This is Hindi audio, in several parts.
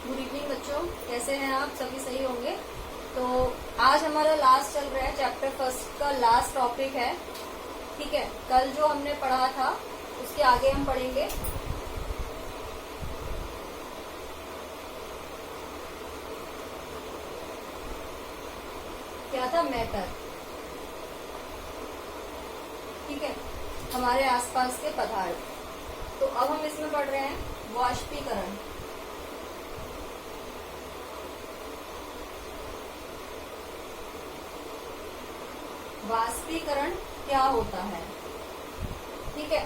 गुड इवनिंग बच्चों, कैसे हैं आप? सभी सही होंगे। तो आज हमारा लास्ट चल रहा है, चैप्टर फर्स्ट का लास्ट टॉपिक है। ठीक है, कल जो हमने पढ़ा था उसके आगे हम पढ़ेंगे। क्या था? मैटर। ठीक है, हमारे आसपास के पदार्थ। तो अब हम इसमें पढ़ रहे हैं वाष्पीकरण। वाष्पीकरण क्या होता है? ठीक है,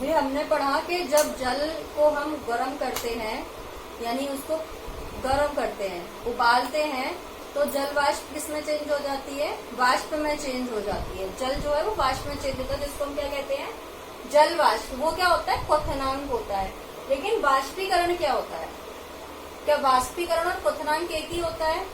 ये हमने पढ़ा कि जब जल को हम गर्म करते हैं, यानी उसको गर्म करते हैं, उबालते हैं, तो जल वाष्प किसमें चेंज हो जाती है? वाष्प में चेंज हो जाती है। जल जो है वो वाष्प में चेंज होता है, जिसको हम क्या कहते हैं? जल वाष्प। वो क्या होता है? क्वथनांक होता है। लेकिन वाष्पीकरण क्या होता है? क्या वाष्पीकरण और क्वथनांक एक ही होता है?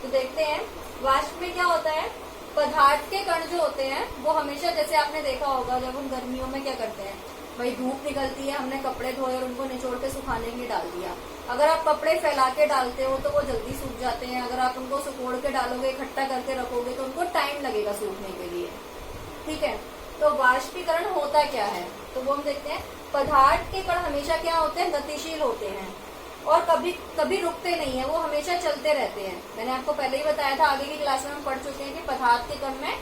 तो देखते हैं। वाष्प में क्या होता है? पदार्थ के कण जो होते हैं वो हमेशा, जैसे आपने देखा होगा जब हम गर्मियों में क्या करते हैं, भाई धूप निकलती है, हमने कपड़े धोए और उनको निचोड़ के सुखाने के लिए डाल दिया। अगर आप कपड़े फैला के डालते हो तो वो जल्दी सूख जाते हैं। अगर आप उनको सुकोड़ के डालोगे, इकट्ठा करके रखोगे, तो उनको टाइम लगेगा सूखने के लिए। ठीक है, तो वाष्पीकरण होता क्या है? तो वो हम देखते हैं। पदार्थ के कण हमेशा क्या होते हैं? गतिशील होते हैं और कभी कभी रुकते नहीं है, वो हमेशा चलते रहते हैं। मैंने आपको पहले ही बताया था, आगे की क्लास में हम पढ़ चुके हैं कि पदार्थ के कण में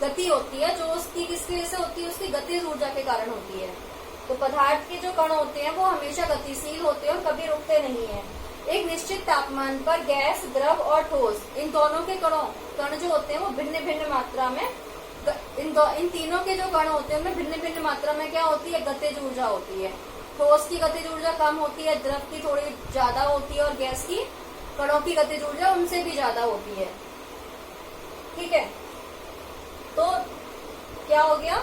गति होती है, जो उसकी किसकी वजह से होती है? उसकी गतिज ऊर्जा के कारण होती है। तो पदार्थ के जो कण होते हैं वो हमेशा गतिशील होते हैं और कभी रुकते नहीं है। एक निश्चित तापमान पर गैस, द्रव और ठोस, इन दोनों के कण जो होते हैं वो भिन्न भिन्न मात्रा में, इन तीनों के जो कण होते हैं उनमें भिन्न भिन्न मात्रा में क्या होती है? गतिज ऊर्जा होती है। ठोस की गतिज ऊर्जा कम होती है, द्रव की थोड़ी ज्यादा होती है, और गैस की, कणों की गतिज ऊर्जा उनसे भी ज्यादा होती है। ठीक है, तो क्या हो गया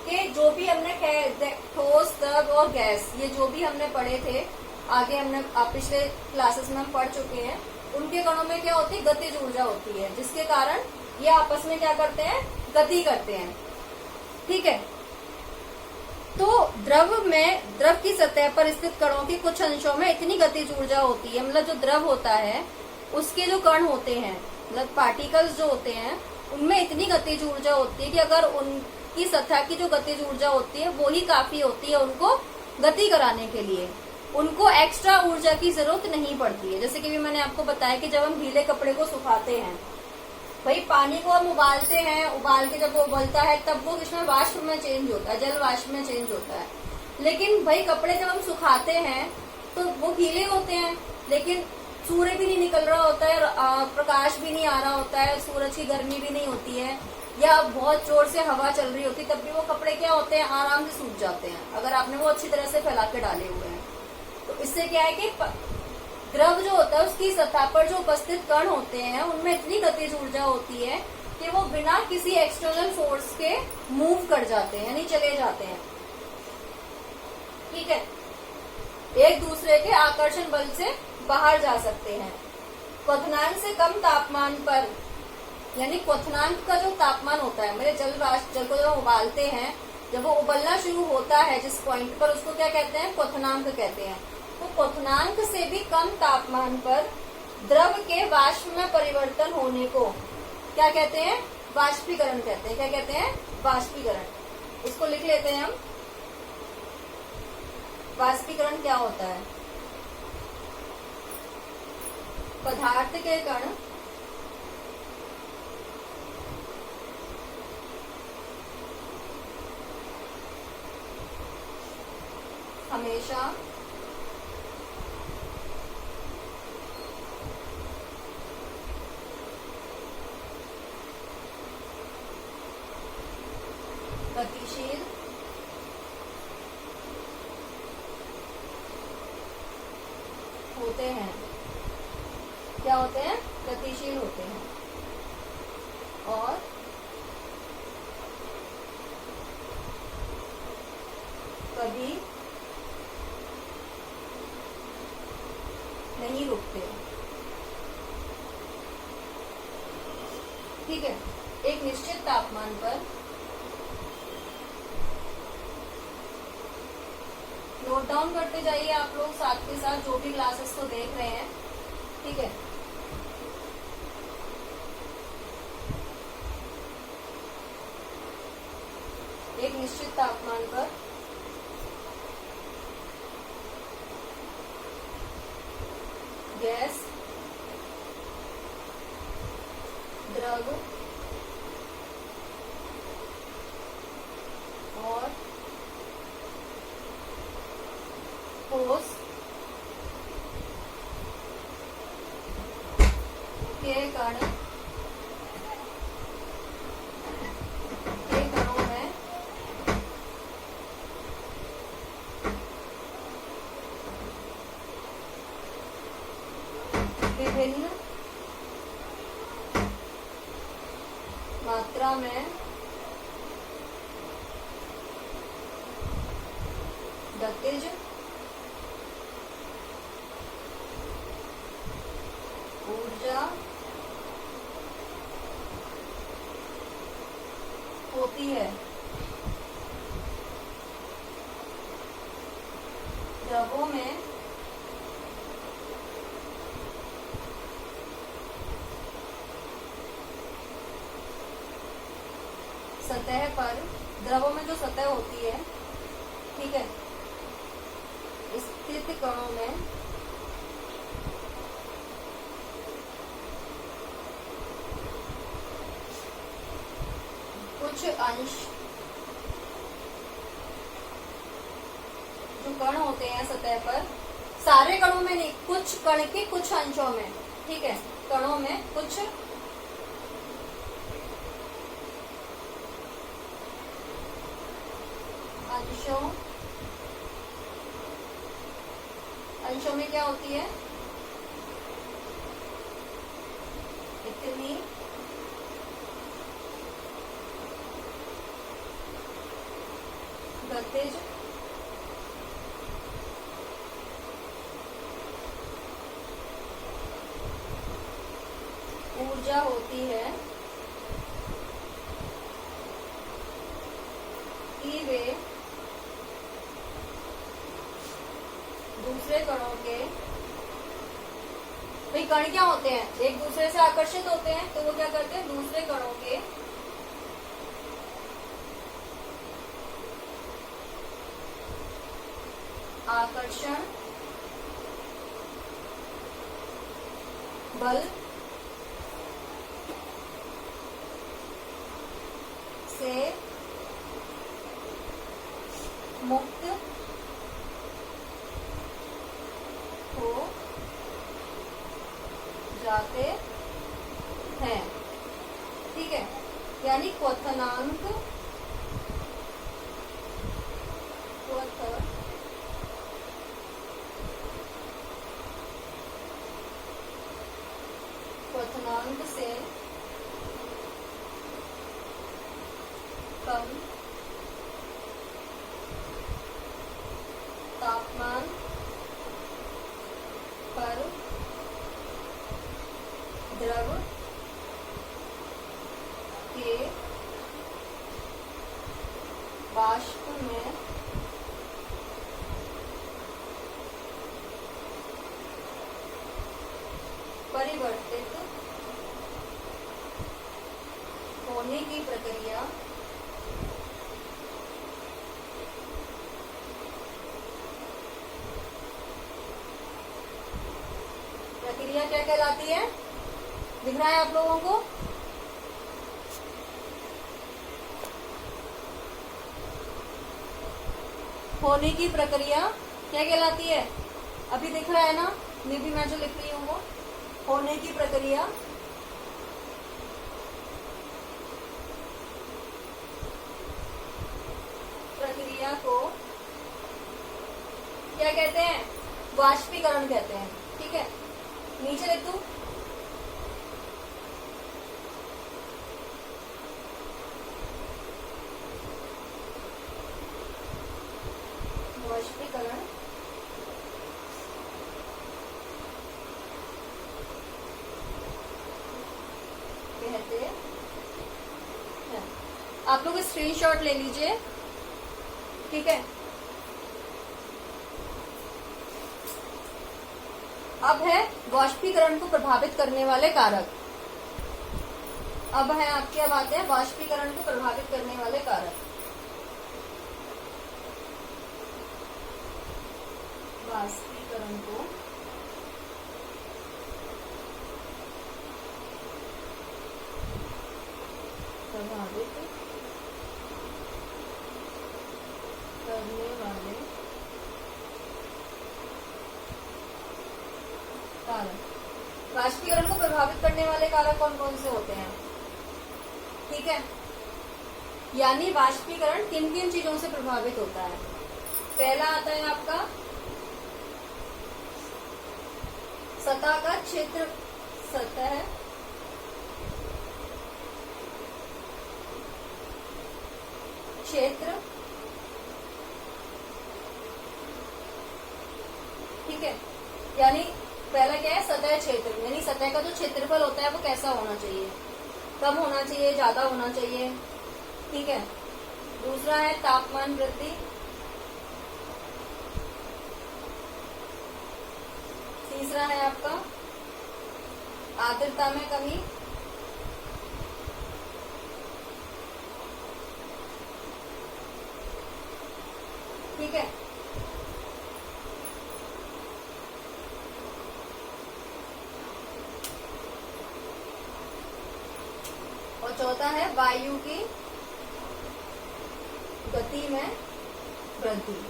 कि जो भी हमने ठोस, द्रव और गैस, ये जो भी हमने पढ़े थे, आगे हमने पिछले क्लासेस में हम पढ़ चुके हैं, उनके कणों में क्या होती है? गतिज ऊर्जा होती है, जिसके कारण ये आपस में क्या करते हैं? गति करते हैं। ठीक है, तो द्रव की सतह पर स्थित कणों की कुछ अंशों में इतनी गतिज ऊर्जा होती है, मतलब जो द्रव होता है उसके जो कण होते हैं, मतलब पार्टिकल्स जो होते हैं, उनमें इतनी गतिज ऊर्जा होती है कि अगर उनकी सतह की जो गतिज ऊर्जा होती है वो ही काफी होती है उनको गति कराने के लिए। उनको एक्स्ट्रा ऊर्जा की जरूरत नहीं पड़ती है। जैसे कि भी मैंने आपको बताया कि जब हम गीले कपड़े को सुखाते हैं, भाई पानी को हम उबालते हैं, उबाल के जब वो उबलता है तब वो किसमें? वाष्प में चेंज होता है, जल वाष्प में चेंज होता है। लेकिन भाई कपड़े जब हम सुखाते हैं तो वो गीले होते हैं, लेकिन सूर्य भी नहीं निकल रहा होता है, प्रकाश भी नहीं आ रहा होता है, सूरज की गर्मी भी नहीं होती है, या बहुत जोर से हवा चल रही होती, तब भी वो कपड़े क्या होते हैं? आराम से सूख जाते हैं, अगर आपने वो अच्छी तरह से फैला के डाले हुए हैं। तो इससे क्या है कि द्रव जो होता है उसकी सतह पर जो उपस्थित कण होते हैं उनमें इतनी गतिज ऊर्जा होती है कि वो बिना किसी एक्सटर्नल फोर्स के मूव कर जाते हैं, यानी चले जाते हैं। ठीक है, एक दूसरे के आकर्षण बल से बाहर जा सकते हैं। क्वथनांक से कम तापमान पर, यानी क्वथनांक का जो तापमान होता है, मेरे जल को जब उबालते हैं, जब वो उबलना शुरू होता है जिस पॉइंट पर, उसको क्या कहते हैं? क्वथनांक कहते हैं। तो क्वथनांक से भी कम तापमान पर द्रव के वाष्प में परिवर्तन होने को क्या कहते हैं? वाष्पीकरण कहते हैं। क्या कहते हैं? वाष्पीकरण। इसको लिख लेते हैं हम। वाष्पीकरण क्या होता है? पदार्थ के कण हमेशा गतिशील होते हैं। क्या होते हैं? गतिशील होते हैं और कभी नहीं रुकते। ठीक है, एक निश्चित तापमान पर नोट डाउन करते जाइए आप लोग साथ के साथ जो भी क्लासेस को देख रहे हैं, ठीक है। एक निश्चित तापमान पर गैस, द्रव और ठोस के कणों में विभिन्न मात्रा में गतिज ऊर्जा होती है। द्रवों में सतह पर, द्रवों में जो सतह होती है, ठीक है, स्थित कणों में कुछ अंश, जो कण होते हैं सतह पर, सारे कणों में नहीं, कुछ कण के कुछ अंशों में, ठीक है, कणों में कुछ अंशों में क्या होती है, इतनी गतिज ऊर्जा होती है कि वे दूसरे कणों के, भाई कण क्या होते हैं, एक दूसरे से आकर्षित होते हैं, तो वो क्या करते हैं, दूसरे कणों के आकर्षण बल से मुक्त हो जाते हैं, ठीक है। यानी क्वथनांक, क्वथनांक से कम तापमान पर द्रव के वाष्प में परिवर्तित होने की प्रक्रिया क्या कहलाती है, दिख रहा है आप लोगों को, होने की प्रक्रिया क्या कहलाती है, अभी दिख रहा है ना, मे भी मैं जो लिख रही हूँ वो होने की प्रक्रिया को क्या कहते हैं, वाष्पीकरण कहते हैं, ठीक है। नीचे लिख दूं, वाष्पीकरण कहते हैं। आप लोग स्क्रीनशॉट ले लीजिए, ठीक है। अब है वाष्पीकरण को प्रभावित करने वाले कारक। अब है आपके, अब आते हैं वाष्पीकरण को प्रभावित करने वाले कारक। वाष्पीकरण को प्रभावित करने वाले कारक। वाष्पीकरण को प्रभावित करने वाले कारक कौन कौन से होते हैं? ठीक है, यानी वाष्पीकरण किन किन चीजों से प्रभावित होता है? पहला आता है आपका सतह का क्षेत्र, सतह क्षेत्र, ठीक है। यानी पहला क्या है? सतह क्षेत्र, यानी सतह का जो क्षेत्रफल होता है वो कैसा होना चाहिए? कम होना चाहिए, ज्यादा होना चाहिए, ठीक है। दूसरा है तापमान वृद्धि, तीसरा है आपका आर्द्रता में कमी, ठीक है। और चौथा है वायु की गति में वृद्धि।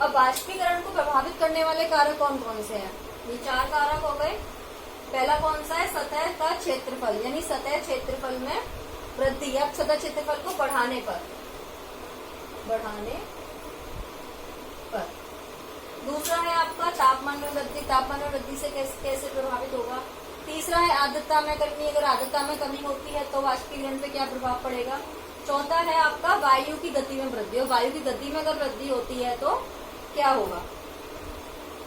अब वाष्पीकरण को प्रभावित करने वाले कारक कौन कौन से हैं? ये 4 कारक हो गए। पहला कौन सा है? सतह का क्षेत्रफल, यानी सतह क्षेत्रफल में वृद्धि। अब सतह क्षेत्रफल को बढ़ाने पर दूसरा है आपका तापमान में वृद्धि, तापमान में वृद्धि से कैसे प्रभावित होगा। तीसरा है आर्द्रता में कमी, अगर आर्द्रता में कमी होती है तो वाष्पीकरण पे क्या प्रभाव पड़ेगा। चौथा है आपका वायु की गति में वृद्धि, और वायु की गति में अगर वृद्धि होती है तो क्या होगा।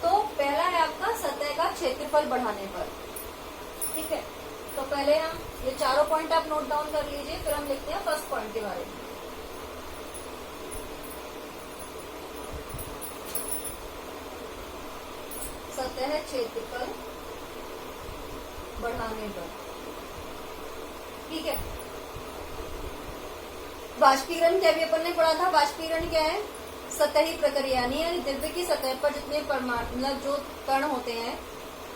तो पहला है आपका सतह का क्षेत्रफल बढ़ाने पर, ठीक है। तो पहले हम ये चारों पॉइंट आप नोट डाउन कर लीजिए, फिर हम लिखते हैं फर्स्ट पॉइंट के बारे में। सतह क्षेत्रफल बढ़ाने पर, ठीक है। वाष्पीकरण क्या भी अपन ने पढ़ा था? वाष्पीकरण क्या है? सतही प्रक्रिया, यानी द्रव्य की सतह पर जितने परमाणु, मतलब जो कण होते हैं,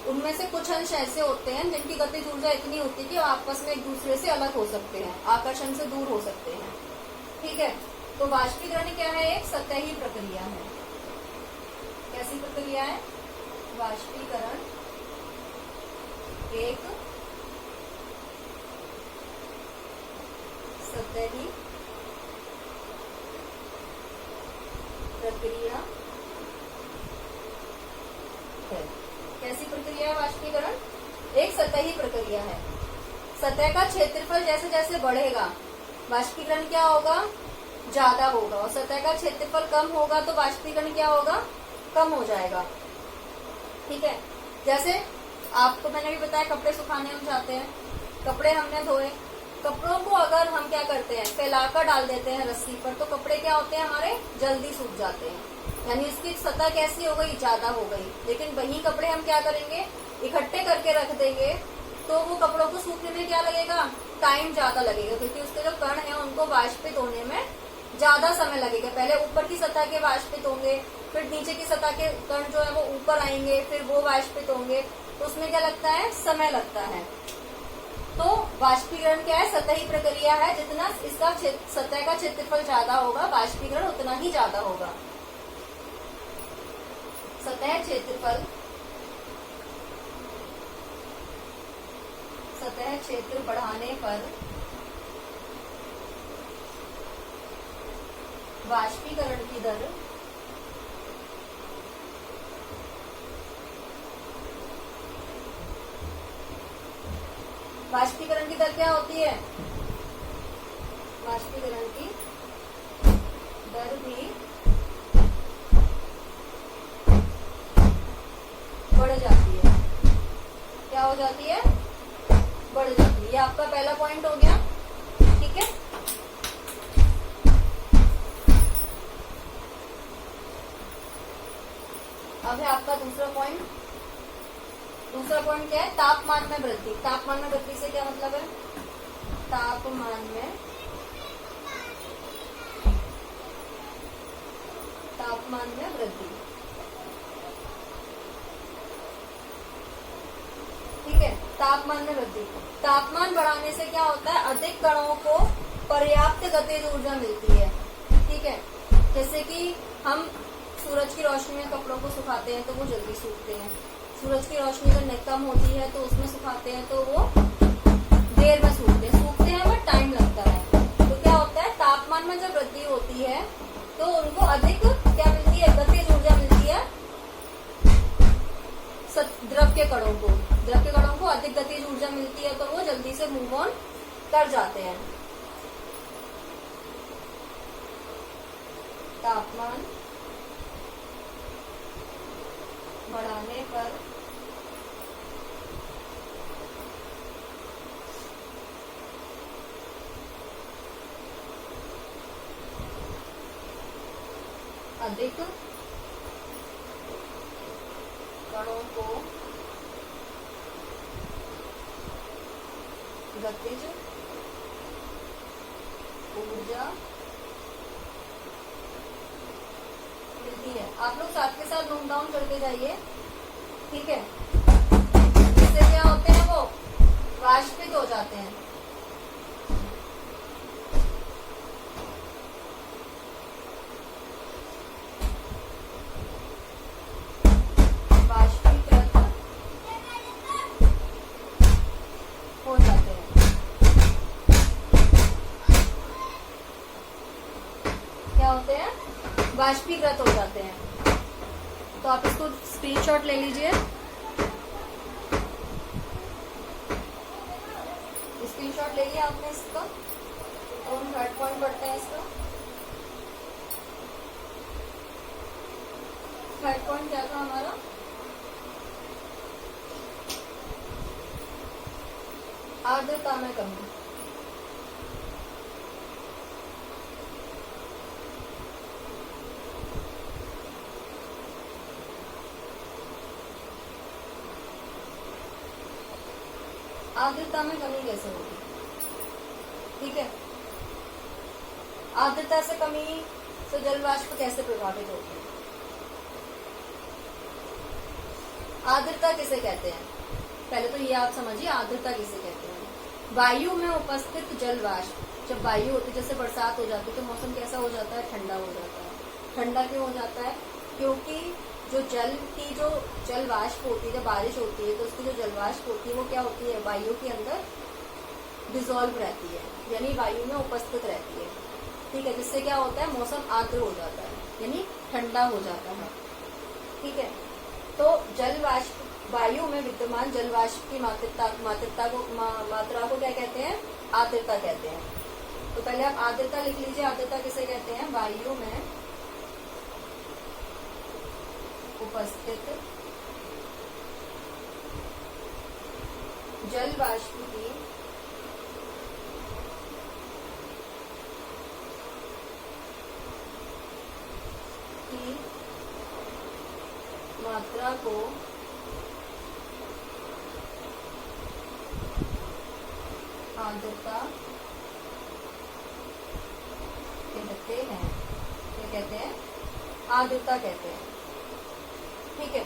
उनमें से कुछ अंश ऐसे होते हैं जिनकी गतिज ऊर्जा इतनी होती है कि आपस में एक दूसरे से अलग हो सकते हैं, आकर्षण से दूर हो सकते हैं, ठीक है। तो वाष्पीकरण क्या है? एक सतही प्रक्रिया है। कैसी प्रक्रिया है? वाष्पीकरण एक सतही प्रक्रिया है। कैसी प्रक्रिया है वाष्पीकरण? एक सतही प्रक्रिया है। सतह का क्षेत्रफल जैसे जैसे बढ़ेगा वाष्पीकरण क्या होगा? ज्यादा होगा, और सतह का क्षेत्रफल कम होगा तो वाष्पीकरण क्या होगा? कम हो जाएगा, ठीक है। जैसे आपको मैंने भी बताया, कपड़े सुखाने हम जाते हैं, कपड़े हमने धोए, कपड़ों को अगर हम क्या करते हैं? फैलाकर डाल देते हैं रस्सी पर, तो कपड़े क्या होते हैं? हमारे जल्दी सूख जाते हैं, यानी उसकी सतह कैसी हो गई? ज्यादा हो गई। लेकिन वही कपड़े हम क्या करेंगे? इकट्ठे करके रख देंगे, तो वो कपड़ों को सूखने में क्या लगेगा? टाइम ज्यादा लगेगा, क्योंकि उसके जो कण है उनको वाष्पित होने में ज्यादा समय लगेगा। पहले ऊपर की सतह के वाष्पित होंगे, फिर नीचे की सतह के कण जो है वो ऊपर आएंगे, फिर वो वाष्पित होंगे, तो उसमें क्या लगता है? समय लगता है। तो वाष्पीकरण क्या है? सतही प्रक्रिया है। जितना इसका सतह का क्षेत्रफल ज्यादा होगा, वाष्पीकरण उतना ही ज्यादा होगा। सतह क्षेत्रफल, सतह क्षेत्र बढ़ाने पर वाष्पीकरण की दर क्या होती है? वाष्पीकरण की दर भी बढ़ जाती है। क्या हो जाती है? बढ़ जाती है। ये आपका पहला पॉइंट हो गया, ठीक है। अब है आपका दूसरा पॉइंट। दूसरा पॉइंट क्या है? तापमान में वृद्धि। तापमान में वृद्धि से क्या मतलब है? तापमान में वृद्धि। ठीक है, तापमान में वृद्धि। तापमान बढ़ाने से क्या होता है? अधिक कणों को पर्याप्त गतिज ऊर्जा मिलती है। ठीक है, जैसे कि हम सूरज की रोशनी में कपड़ों को सुखाते हैं तो वो जल्दी सूखते हैं। सूरज की रोशनी अगर कम होती है तो उसमें सुखाते हैं तो वो देर में सूखते हैं बट टाइम लगता है। तो क्या होता है? तापमान में जब वृद्धि होती है तो उनको अधिक क्या मिलती है? गतिज ऊर्जा मिलती है। द्रव के कणों को अधिक गतिज ऊर्जा मिलती है तो वो जल्दी से मूव ऑन कर जाते हैं। तापमान बढ़ाने पर अधिक कणों को गतिज ऊर्जा मिलती है। आप लोग साथ के साथ नोट डाउन करते जाइए। ठीक है, इससे क्या होते हैं? वो वाष्पित हो जाते हैं। वाष्पीकृत हो जाते हैं। क्या होते हैं? वाष्पीकृत हो जाते हैं। तो आप इसको स्क्रीनशॉट ले लीजिए। स्क्रीनशॉट ले लिया आपने इसका, और हम थर्ड पॉइंट पढ़ते हैं इसका। थर्ड पॉइंट क्या था हमारा? आर्द्रता में कमी। आर्द्रता में कमी कैसे होगी? ठीक है, आर्द्रता से कमी से जल वाष्प कैसे प्रभावित होती है? आर्द्रता किसे कहते हैं? पहले तो ये आप समझिए, आर्द्रता किसे कहते हैं? वायु में उपस्थित जल वाष्प। जब वायु होती है, जैसे बरसात हो जाती है तो मौसम कैसा हो जाता है? ठंडा हो जाता है। ठंडा क्यों हो जाता है? क्योंकि जो जल वाष्प होती है, जब बारिश होती है तो उसकी जो जल वाष्प होती है वो क्या होती है? वायु के अंदर डिसॉल्व रहती है, यानी वायु में उपस्थित रहती है। ठीक है, जिससे क्या होता है? मौसम आर्द्र हो जाता है, यानी ठंडा हो जाता है। ठीक है, तो जल वाष्प, वायु में विद्यमान जल वाष्प की मात्रा को क्या कहते हैं? आर्द्रता कहते हैं। तो पहले आप आर्द्रता लिख लीजिए। आर्द्रता किसे कहते हैं? वायु में उपस्थित जल वाष्प की मात्रा को आर्द्रता कहते हैं। क्या कहते हैं? आर्द्रता कहते हैं। ठीक है,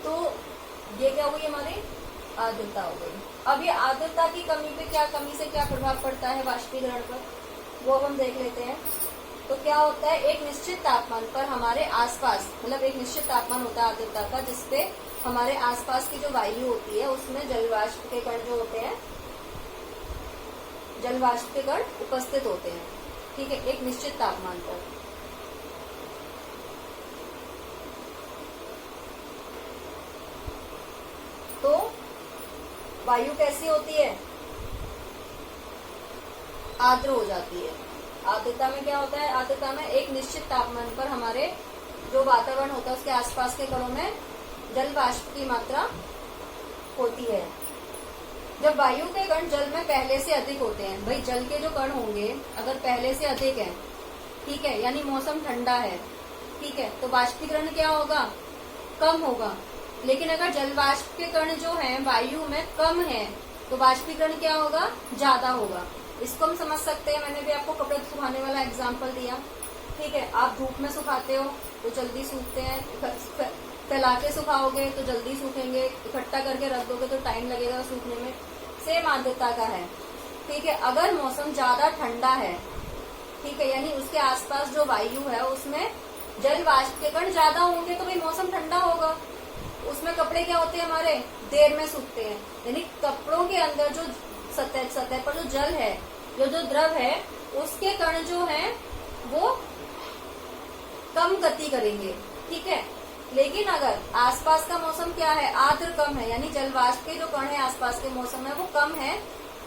तो ये क्या हुई? हमारी आर्द्रता हो गई। अब ये आर्द्रता की कमी से क्या प्रभाव पड़ता है वाष्पीकरण पर, वो अब हम देख लेते हैं। तो क्या होता है? एक निश्चित तापमान पर हमारे आसपास, मतलब एक निश्चित तापमान होता है आर्द्रता का, जिसपे हमारे आसपास की जो वायु होती है उसमें जल वाष्प के कण जो होते हैं, जल वाष्प के कण उपस्थित होते हैं। ठीक है, एक निश्चित तापमान पर। तो वायु कैसी होती है? आर्द्र हो जाती है। आर्द्रता में क्या होता है? आर्द्रता में एक निश्चित तापमान पर हमारे जो वातावरण होता है उसके आसपास के कणों में जल वाष्प की मात्रा होती है। जब वायु के कण जल में पहले से अधिक होते हैं, भाई जल के जो कण होंगे अगर पहले से अधिक है, ठीक है, यानी मौसम ठंडा है, ठीक है, तो वाष्पीकरण क्या होगा, कम होगा। लेकिन अगर जल वाष्प के कण जो हैं वायु में कम है तो वाष्पीकरण क्या होगा, ज्यादा होगा। इसको हम समझ सकते हैं, मैंने भी आपको कपड़े सुखाने वाला एग्जाम्पल दिया, ठीक है। आप धूप में सुखाते हो तो जल्दी सूखते हैं, फैला के सुखाओगे तो जल्दी सूखेंगे, इकट्ठा करके रख दोगे तो टाइम लगेगा सूखने में। सेम आर्द्रता का है, ठीक है। अगर मौसम ज्यादा ठंडा है, ठीक है, यानी उसके आसपास जो वायु है उसमें जल वाष्प के कण ज्यादा होंगे तो भाई मौसम ठंडा होगा, उसमें कपड़े क्या होते हैं हमारे, देर में सूखते हैं। यानी कपड़ों के अंदर जो सतह पर जो जल है, जो द्रव है, उसके कण जो हैं वो कम गति करेंगे, ठीक है। लेकिन अगर आसपास का मौसम क्या है, आर्द्र कम है, यानी जल वाष्प के जो कण है आसपास के मौसम में वो कम है,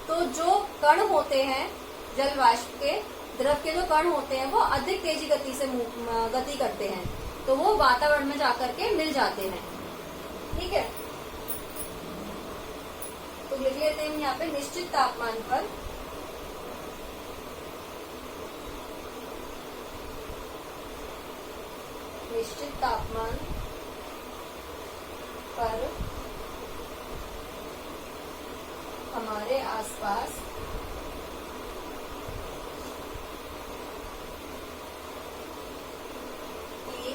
तो जो कण होते हैं जल वाष्प के, द्रव के जो कण होते हैं वो अधिक तेजी गति से गति करते हैं, तो वो वातावरण में जाकर के मिल जाते हैं, ठीक है। तो लिख लेते हैं यहाँ पे निश्चित तापमान पर निश्चित तापमान पर हमारे आसपास की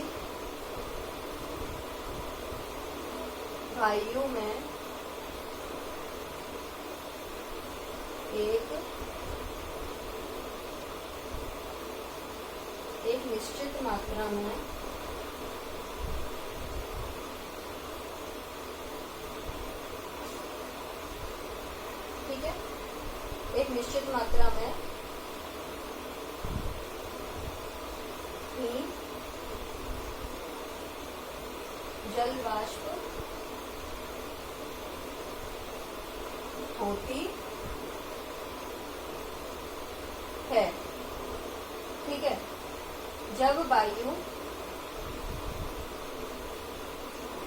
वायु में एक निश्चित मात्रा में एक निश्चित मात्रा में ही जल वाष्प होती है, ठीक है। जब वायु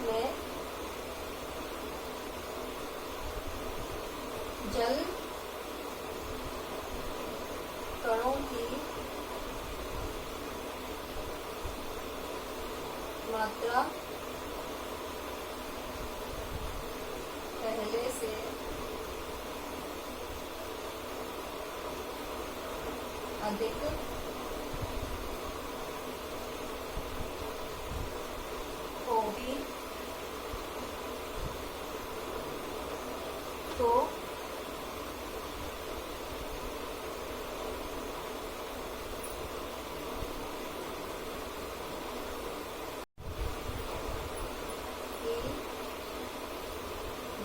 में जल कणों की मात्रा पहले से अधिक होगी तो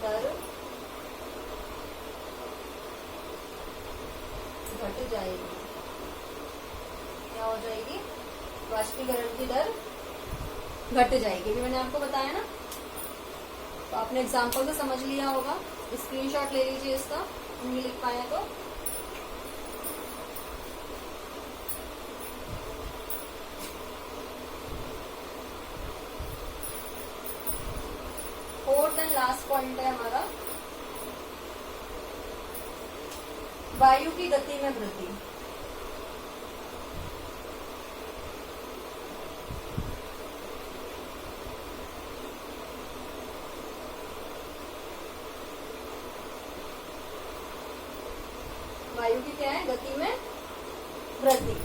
दर घट जाएगी। क्या हो जाएगी, वाष्पीकरण की दर घट जाएगी। भी मैंने आपको बताया ना, तो आपने एग्जाम्पल तो समझ लिया होगा, स्क्रीनशॉट ले लीजिए इसका, नहीं लिख पाए तो। फोर्थ एंड लास्ट पॉइंट है हमारा वायु की गति में वृद्धि। वायु की क्या है, गति में वृद्धि।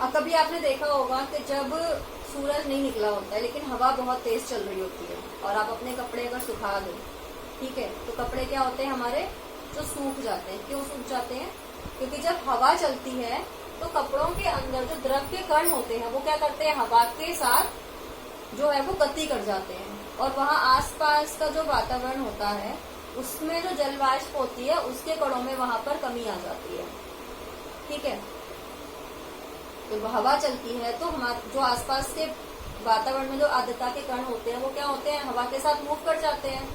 अब कभी आपने देखा होगा कि जब सूरज नहीं निकला होता है लेकिन हवा बहुत तेज चल रही होती है और आप अपने कपड़े अगर सुखा दो, ठीक है, तो कपड़े क्या होते हैं हमारे, जो सूख जाते हैं। क्यों सूख जाते हैं, क्योंकि जब हवा चलती है तो कपड़ों के अंदर जो द्रव के कण होते हैं वो क्या करते हैं, हवा के साथ जो है वो गति कर जाते हैं, और वहाँ आसपास का जो वातावरण होता है उसमें जो जल वाष्प होती है उसके कणों में वहां पर कमी आ जाती है, ठीक है। तो हवा चलती है तो हमारे जो आसपास के वातावरण में जो आर्द्रता के कण होते हैं वो क्या होते हैं, हवा के साथ मूव कर जाते हैं,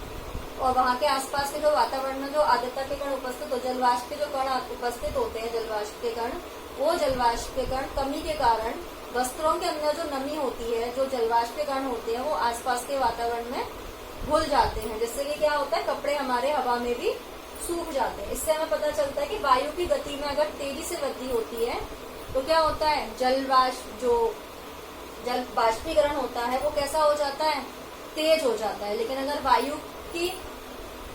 और वहां के आसपास के जो वातावरण में जो आर्द्रता के कण उपस्थित हो, जलवाष्प के जो कण उपस्थित होते हैं, जलवाष्प के कण, वो जलवाष्प के कण कमी के कारण वस्त्रों के अंदर जो नमी होती है, जो जलवाष्प के कण होते हैं वो आसपास के वातावरण में घुल जाते हैं, जिससे कि क्या होता है, कपड़े हमारे हवा में भी सूख जाते हैं। इससे हमें पता चलता है कि वायु की गति में अगर तेजी से वृद्धि होती है तो क्या होता है, जल बाष्पीकरण होता है वो कैसा हो जाता है, तेज हो जाता है। लेकिन अगर वायु की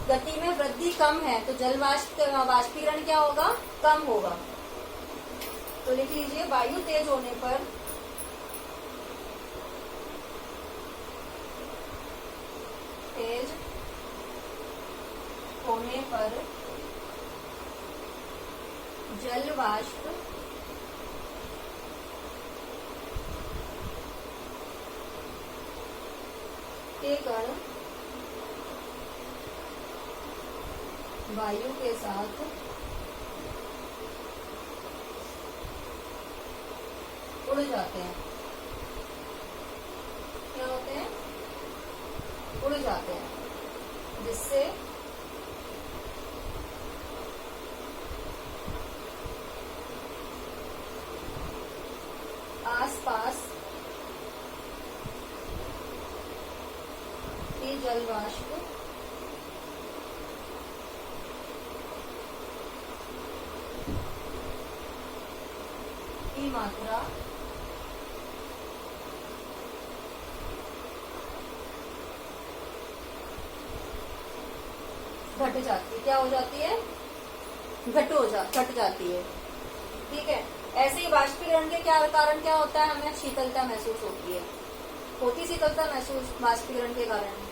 गति में वृद्धि कम है तो जल बाष्पीकरण क्या होगा, कम होगा। तो लिख लीजिए, वायु तेज होने पर जल वाष्प के कण वायु के साथ उड़ जाते हैं। क्या होते हैं, उड़ जाते हैं, जिससे आसपास के जल वाष्प की मात्रा घट जाती है। क्या हो जाती है, घट जाती है। ठीक है। ऐसे ही बाष्पीकरण के कारण क्या होता है, हमें शीतलता महसूस होती है। होती शीतलता महसूस बाष्पीकरण के कारण।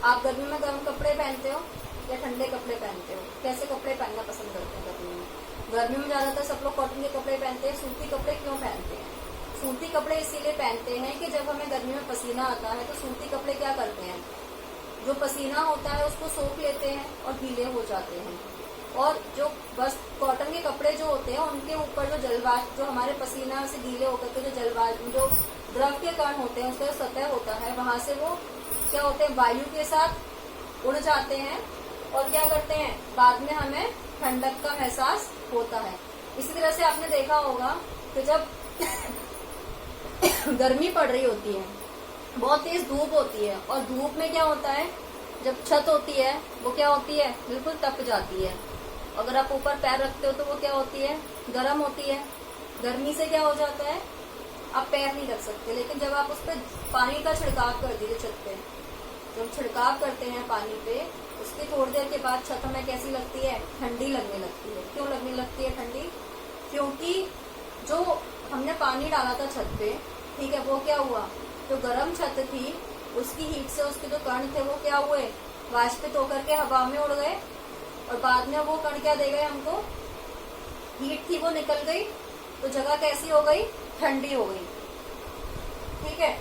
आप गर्मी में गर्म कपड़े पहनते हो या ठंडे कपड़े पहनते हो? कैसे कपड़े पहनना पसंद करते हैं गर्मी में? गर्मी में ज्यादातर सब लोग कॉटन के कपड़े पहनते हैं। सूती कपड़े क्यों पहनते हैं? सूती कपड़े इसीलिए पहनते हैं कि जब हमें गर्मी में पसीना आता है तो सूती कपड़े क्या करते हैं, जो पसीना होता है उसको सोख लेते हैं और गीले हो जाते हैं। और जो बस कॉटन के कपड़े जो होते हैं उनके ऊपर जो जलवाष्प, जो हमारे पसीना से गीले होकर के जो जलवाष्प, जो द्रव के कण होते हैं, उसका जो सतह होता है, वहां से वो क्या होते हैं, वायु के साथ उड़ जाते हैं और क्या करते हैं, बाद में हमें ठंडक का एहसास होता है। इसी तरह से आपने देखा होगा कि जब गर्मी पड़ रही होती है, बहुत तेज धूप होती है, और धूप में क्या होता है, जब छत होती है वो क्या होती है, बिल्कुल तप जाती है। अगर आप ऊपर पैर रखते हो तो वो क्या होती है, गर्म होती है। गर्मी से क्या हो जाता है, आप पैर नहीं रख सकते। लेकिन जब आप उस पर पानी का छिड़काव कर दीजिए, छत पे जब छिड़काव करते हैं पानी पे, उसकी थोड़ी देर के बाद छत हमें कैसी लगती है, ठंडी लगने लगती है। क्यों लगने लगती है ठंडी? क्योंकि जो हमने पानी डाला था छत पे, ठीक है, वो क्या हुआ, जो गर्म छत थी उसकी हीट से उसके जो कण थे वो क्या हुए, वाष्पित होकर के हवा में उड़ गए, और बाद में वो कण क्या दे गए हमको, हीट थी वो निकल गई, तो जगह कैसी हो गई, ठंडी हो गई। ठीक है।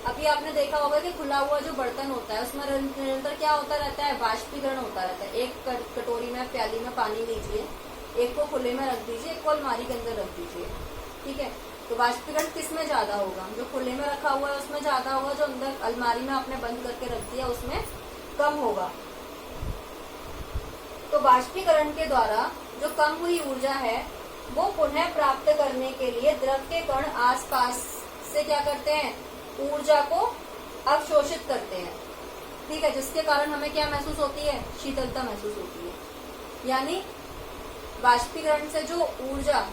अभी आपने देखा होगा कि खुला हुआ जो बर्तन होता है उसमें निरंतर क्या होता रहता है, वाष्पीकरण होता रहता है। एक कटोरी में, प्याली में पानी लीजिए, एक को खुले में रख दीजिए, एक को अलमारी के अंदर रख दीजिए। ठीक है। तो वाष्पीकरण किस में ज्यादा होगा, जो खुले में रखा हुआ है उसमें ज्यादा होगा, जो अंदर अलमारी में आपने बंद करके रख दिया उसमें कम होगा। तो वाष्पीकरण के द्वारा जो कम हुई ऊर्जा है वो पुनः प्राप्त करने के लिए द्रव के कण आसपास से क्या करते हैं, ऊर्जा को अवशोषित करते हैं। ठीक है। जिसके कारण हमें क्या महसूस होती है, शीतलता महसूस होती है। यानी वाष्पीकरण से जो ऊर्जा,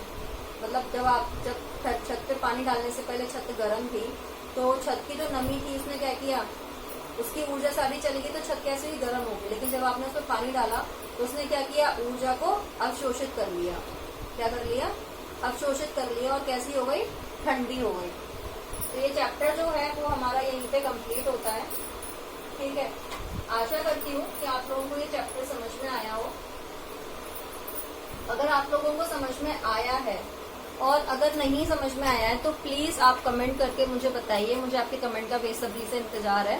मतलब जब छत पे पानी डालने से पहले छत गर्म थी, तो छत की जो नमी थी उसने क्या किया, उसकी ऊर्जा सारी चली गई, तो छत कैसे ही गर्म होगी। लेकिन जब आपने उसमें पानी डाला तो उसने क्या किया, ऊर्जा को अवशोषित कर लिया। क्या कर लिया, अवशोषित कर लिया, और कैसी हो गई, ठंडी हो गई। तो ये चैप्टर जो है वो हमारा यहीं पे कंप्लीट होता है। ठीक है। आशा करती हूँ कि आप लोगों को ये चैप्टर समझ में आया हो। अगर आप लोगों को समझ में आया है, और अगर नहीं समझ में आया है तो प्लीज आप कमेंट करके मुझे बताइए। मुझे आपके कमेंट का बेसब्री से इंतजार है।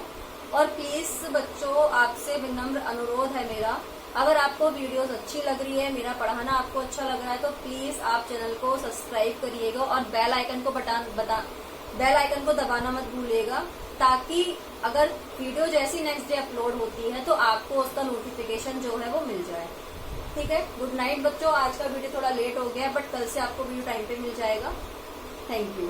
और प्लीज बच्चों, आपसे विनम्र अनुरोध है मेरा, अगर आपको वीडियोस अच्छी लग रही है, मेरा पढ़ाना आपको अच्छा लग रहा है, तो प्लीज आप चैनल को सब्सक्राइब करिएगा और बेल आइकन को दबाना मत भूलिएगा, ताकि अगर वीडियो जैसी नेक्स्ट डे अपलोड होती है तो आपको उसका नोटिफिकेशन जो है वो मिल जाए। ठीक है। गुड नाइट बच्चों। आज का वीडियो थोड़ा लेट हो गया, बट कल से आपको वीडियो टाइम पे मिल जाएगा। Thank you.